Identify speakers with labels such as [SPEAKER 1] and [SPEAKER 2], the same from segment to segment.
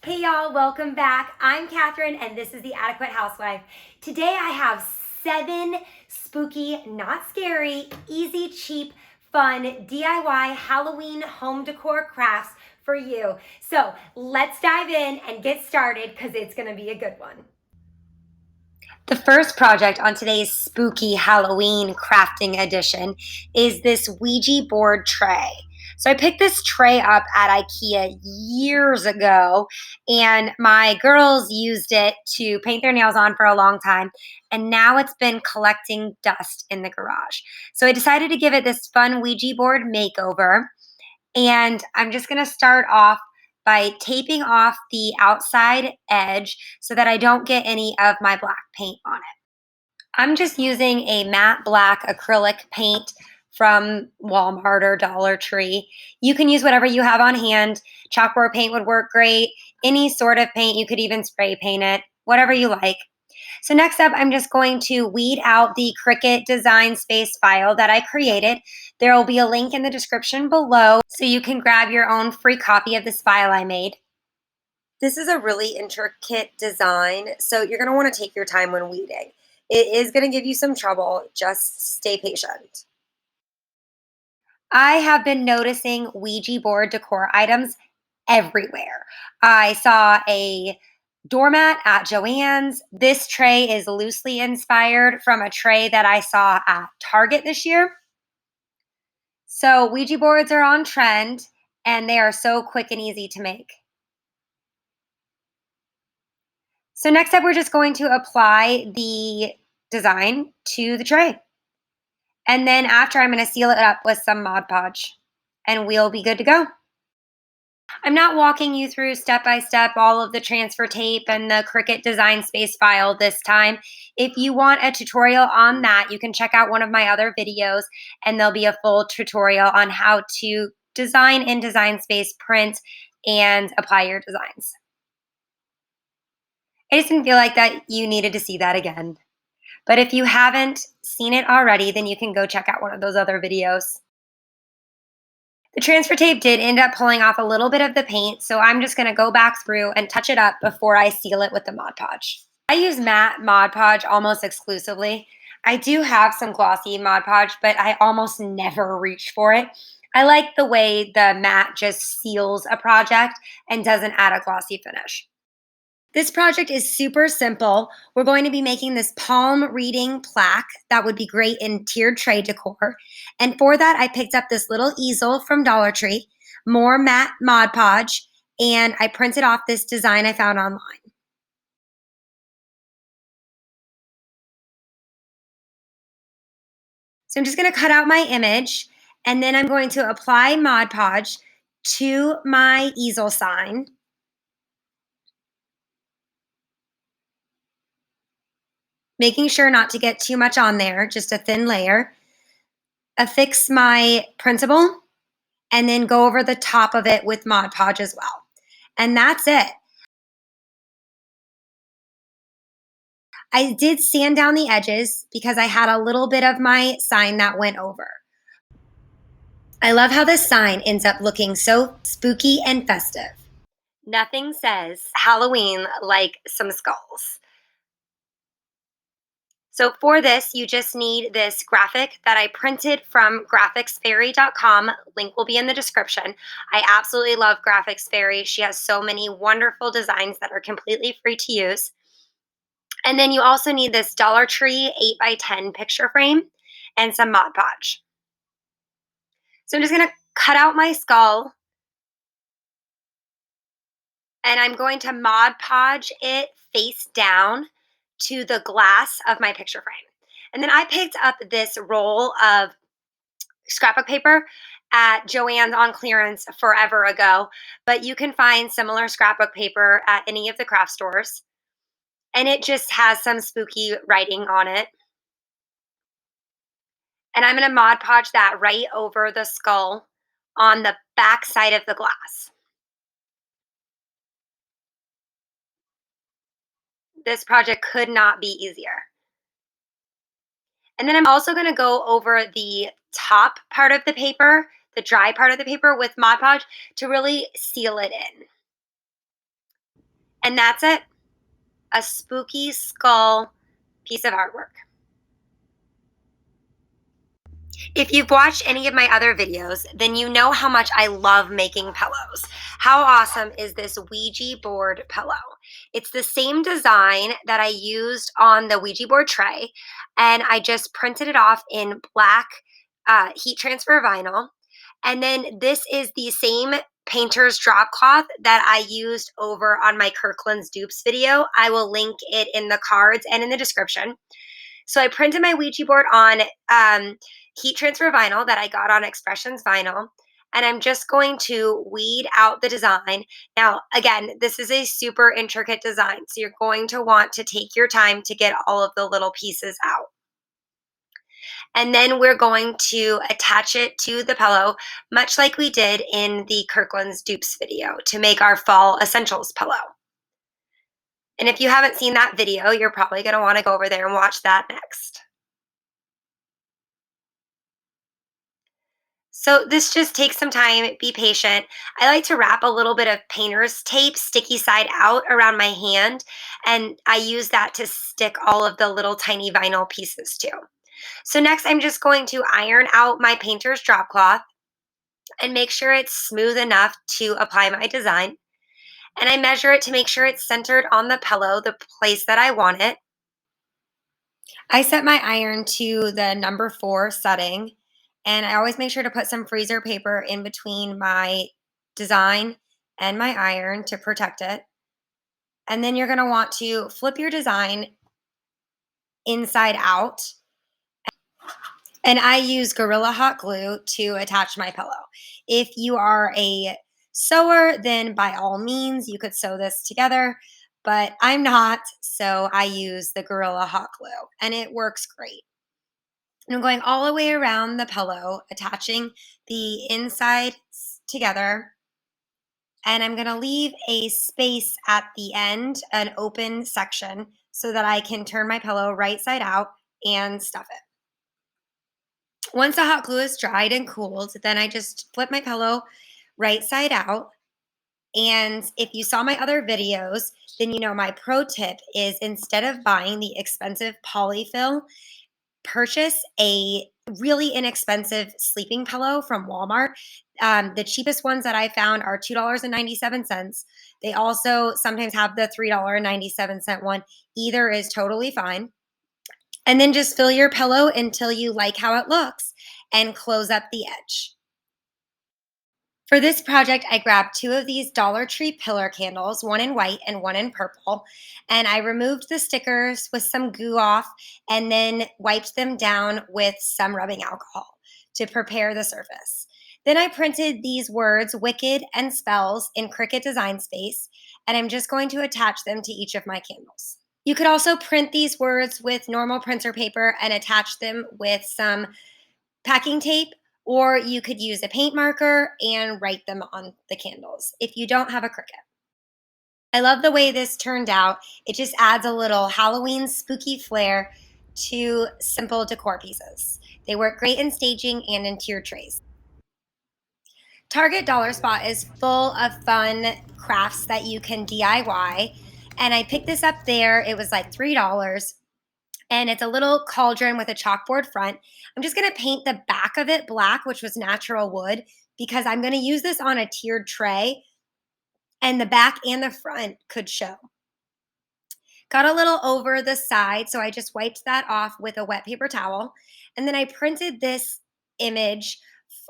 [SPEAKER 1] Hey y'all, welcome back. I'm Catherine and this is the Adequate Housewife. Today I have 7 spooky, not scary, easy, cheap, fun DIY Halloween home decor crafts for you. So let's dive in and get started because it's going to be a good one. The first project on today's spooky Halloween crafting edition is this Ouija board tray. So I picked this tray up at IKEA years ago, and my girls used it to paint their nails on for a long time, and now it's been collecting dust in the garage. So I decided to give it this fun Ouija board makeover, and I'm just going to start off by taping off the outside edge so that I don't get any of my black paint on it. I'm just using a matte black acrylic paint from Walmart or Dollar Tree. You can use whatever you have on hand. Chalkboard paint would work great. Any sort of paint, you could even spray paint it, whatever you like. So next up, I'm just going to weed out the Cricut design space file that I created. There will be a link in the description below so you can grab your own free copy of this file I made. This is a really intricate design, so you're going to want to take your time when weeding. It is going to give you some trouble. Just stay patient. I have been noticing Ouija board decor items everywhere. I saw a doormat at Joann's. This tray is loosely inspired from a tray that I saw at Target this year. So Ouija boards are on trend and they are so quick and easy to make. So next up, we're just going to apply the design to the tray. And then after, I'm going to seal it up with some Mod Podge and we'll be good to go. I'm not walking you through step by step all of the transfer tape and the Cricut design space file this time. If you want a tutorial on that, you can check out one of my other videos and there'll be a full tutorial on how to design in design space, print, and apply your designs. I just didn't feel like that you needed to see that again. But if you haven't seen it already, then you can go check out one of those other videos. The transfer tape did end up pulling off a little bit of the paint, so I'm just going to go back through and touch it up before I seal it with the Mod Podge. I use matte Mod Podge almost exclusively. I do have some glossy Mod Podge, but I almost never reach for it. I like the way the matte just seals a project and doesn't add a glossy finish. This project is super simple. We're going to be making this palm reading plaque that would be great in tiered tray decor. And for that, I picked up this little easel from Dollar Tree, more matte Mod Podge, and I printed off this design I found online. So I'm just going to cut out my image, and then I'm going to apply Mod Podge to my easel sign. Making sure not to get too much on there, just a thin layer. Affix my printable, and then go over the top of it with Mod Podge as well. And that's it. I did sand down the edges because I had a little bit of my sign that went over. I love how this sign ends up looking so spooky and festive. Nothing says Halloween like some skulls. So for this, you just need this graphic that I printed from graphicsfairy.com. Link will be in the description. I absolutely love Graphics Fairy. She has so many wonderful designs that are completely free to use. And then you also need this Dollar Tree 8x10 picture frame and some Mod Podge. So I'm just going to cut out my skull and I'm going to Mod Podge it face down to the glass of my picture frame. And then I picked up this roll of scrapbook paper at Joann's on clearance forever ago, but you can find similar scrapbook paper at any of the craft stores. And it just has some spooky writing on it. And I'm going to Mod Podge that right over the skull on the back side of the glass. This project could not be easier. And then I'm also going to go over the top part of the paper, the dry part of the paper with Mod Podge to really seal it in. And that's it. A spooky skull piece of artwork. If you've watched any of my other videos, then you know how much I love making pillows. How awesome is this Ouija board pillow? It's the same design that I used on the Ouija board tray, and I just printed it off in black heat transfer vinyl. And then this is the same painter's drop cloth that I used over on my Kirkland's dupes video. I will link it in the cards and in the description. So I printed my Ouija board on heat transfer vinyl that I got on Expressions Vinyl. And I'm just going to weed out the design. Now, again, this is a super intricate design. So you're going to want to take your time to get all of the little pieces out. And then we're going to attach it to the pillow, much like we did in the Kirkland's dupes video to make our fall essentials pillow. And if you haven't seen that video, you're probably going to want to go over there and watch that next. So this just takes some time, be patient. I like to wrap a little bit of painter's tape, sticky side out, around my hand, and I use that to stick all of the little tiny vinyl pieces to. So next I'm just going to iron out my painter's drop cloth and make sure it's smooth enough to apply my design. And I measure it to make sure it's centered on the pillow, the place that I want it. I set my iron to the number 4 setting, and I always make sure to put some freezer paper in between my design and my iron to protect it. And then you're going to want to flip your design inside out. And I use Gorilla Hot Glue to attach my pillow. If you are a sewer, then by all means, you could sew this together, but I'm not, so I use the Gorilla Hot Glue, and it works great. And I'm going all the way around the pillow, attaching the insides together. And I'm going to leave a space at the end, an open section, so that I can turn my pillow right side out and stuff it. Once the hot glue is dried and cooled, then I just flip my pillow right side out. And if you saw my other videos, then you know my pro tip is instead of buying the expensive polyfill, purchase a really inexpensive sleeping pillow from Walmart. The cheapest ones that I found are $2.97. They also sometimes have the $3.97 one. Either is totally fine. And then just fill your pillow until you like how it looks and close up the edge. For this project, I grabbed 2 of these Dollar Tree pillar candles, one in white and one in purple, and I removed the stickers with some glue off and then wiped them down with some rubbing alcohol to prepare the surface. Then I printed these words, Wicked and Spells, in Cricut Design Space, and I'm just going to attach them to each of my candles. You could also print these words with normal printer paper and attach them with some packing tape, or you could use a paint marker and write them on the candles if you don't have a Cricut. I love the way this turned out. It just adds a little Halloween spooky flair to simple decor pieces. They work great in staging and in tiered trays. Target Dollar Spot is full of fun crafts that you can DIY, and I picked this up there. It was like $3. And it's a little cauldron with a chalkboard front. I'm just going to paint the back of it black, which was natural wood, because I'm going to use this on a tiered tray, and the back and the front could show. Got a little over the side, so I just wiped that off with a wet paper towel. And then I printed this image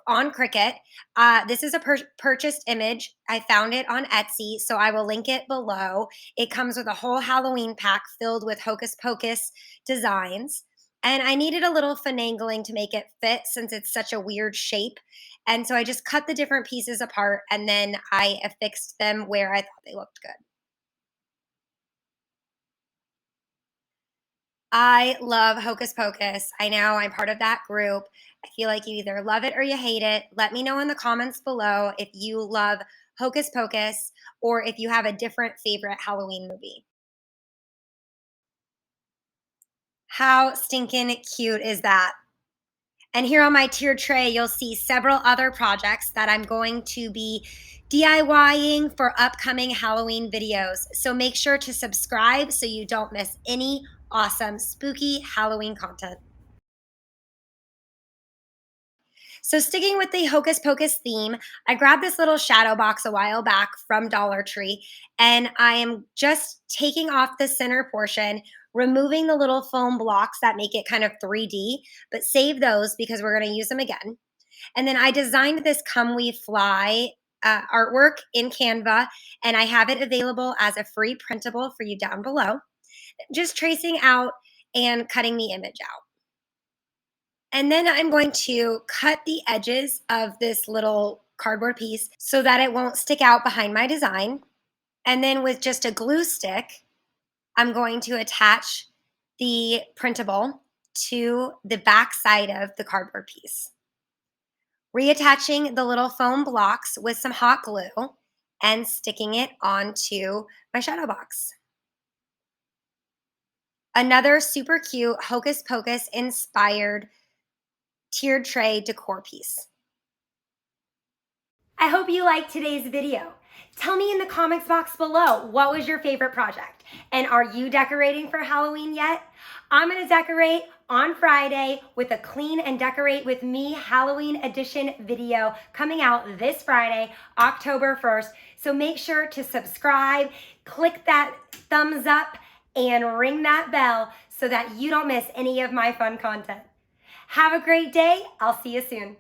[SPEAKER 1] on Cricut. This is a purchased image. I found it on Etsy, so I will link it below. It comes with a whole Halloween pack filled with Hocus Pocus designs. And I needed a little finagling to make it fit since it's such a weird shape. And so I just cut the different pieces apart and then I affixed them where I thought they looked good. I love Hocus Pocus. I know I'm part of that group. I feel like you either love it or you hate it. Let me know in the comments below if you love Hocus Pocus or if you have a different favorite Halloween movie. How stinking cute is that? And here on my tiered tray, you'll see several other projects that I'm going to be DIYing for upcoming Halloween videos. So make sure to subscribe so you don't miss any awesome spooky Halloween content. So sticking with the Hocus Pocus theme, I grabbed this little shadow box a while back from Dollar Tree, and I am just taking off the center portion, removing the little foam blocks that make it kind of 3D, but save those because we're gonna use them again. And then I designed this Come We Fly artwork in Canva, and I have it available as a free printable for you down below. Just tracing out and cutting the image out. And then I'm going to cut the edges of this little cardboard piece so that it won't stick out behind my design. And then with just a glue stick, I'm going to attach the printable to the back side of the cardboard piece. Reattaching the little foam blocks with some hot glue and sticking it onto my shadow box. Another super cute Hocus Pocus inspired tiered tray decor piece. I hope you liked today's video. Tell me in the comments box below, what was your favorite project? And are you decorating for Halloween yet? I'm gonna decorate on Friday with a Clean and Decorate with Me Halloween edition video coming out this Friday, October 1st. So make sure to subscribe, click that thumbs up, and ring that bell so that you don't miss any of my fun content. Have a great day. I'll see you soon.